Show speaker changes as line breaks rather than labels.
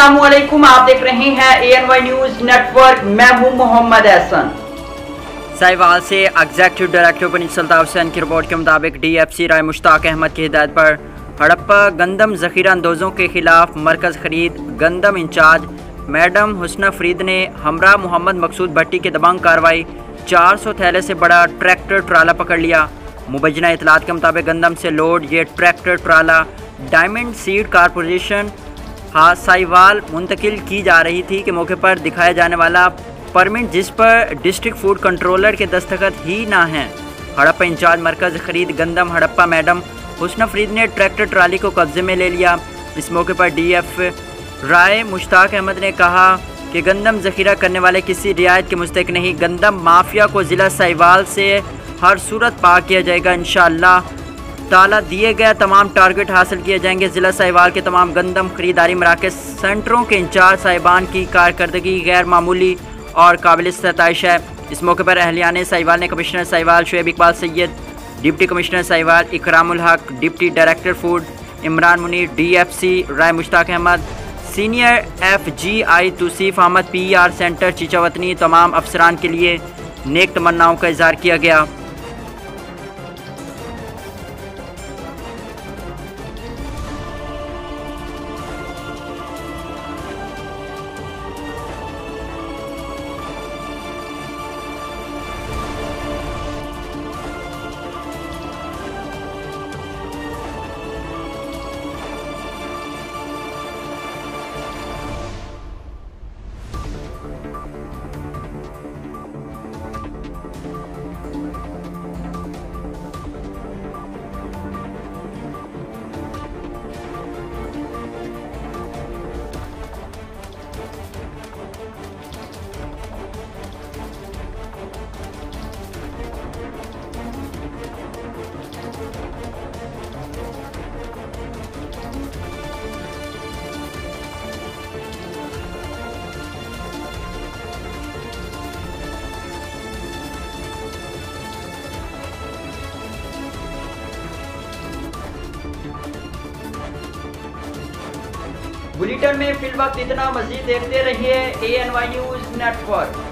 अस्सलामुअलैकुम, आप देख रहे हैं ANY न्यूज नेटवर्क। मैं हूं मोहम्मद एहसन।
साहिवाल से executive director Prince Altaf Hussain की रिपोर्ट के मुताबिक DFC राय मुश्ताक अहमद की हिदायत पर हड़प्पा गंदम ज़ख़ीरा अंदोज़ों के खिलाफ मरकज़ खरीद गंदम इंचार्ज मैडम हुस्ना फरीद ने हमरा मोहम्मद मकसूद भट्टी के दबंग कार्रवाई 400 थैले से बड़ा ट्रैक्टर ट्राला पकड़ लिया। मुबैना इतलात के मुताबिक गंदम से लोड ये ट्रैक्टर ट्राला डायमंड सीड कारपोरेशन साहिवाल मुंतकिल की जा रही थी कि मौके पर दिखाया जाने वाला परमिट जिस पर डिस्ट्रिक्ट फूड कंट्रोलर के दस्तखत ही ना हैं। हड़प्पा इंचार्ज मरकज़ खरीद गंदम हड़प्पा मैडम हुस्ना फरीद ने ट्रैक्टर ट्राली को कब्जे में ले लिया। इस मौके पर DF राय मुश्ताक अहमद ने कहा कि गंदम ज़ख़ीरा करने वाले किसी रियायत के मुस्तहिक नहीं। गंदम माफिया को ज़िला साहिवाल से हर सूरत पाक किया जाएगा। इंशाअल्लाह ताला दिए गए तमाम टारगेट हासिल किए जाएंगे। ज़िला साहिवाल के तमाम गंदम खरीदारी मराकज़ सेंटरों के इंचार्ज साहिबान की कारकर्दगी गैर मामूली और काबिल सताइश है। इस मौके पर अहलियान साहिवाल ने commissioner Sahiwal Shoaib Iqbal Syed, deputy commissioner Sahiwal Ikramul Haq, deputy director food Imran Munir, DFC Rai Mushtaq Ahmad, senior FGI Tauseef Ahmad, PR centre Chichawatni तमाम अफसरान के लिए नेक तमन्नाओं का इज़हार किया गया।
बुलेटिन में फिल वक्त इतना। मजीद देखते रहिए ANY न्यूज नेटवर्क।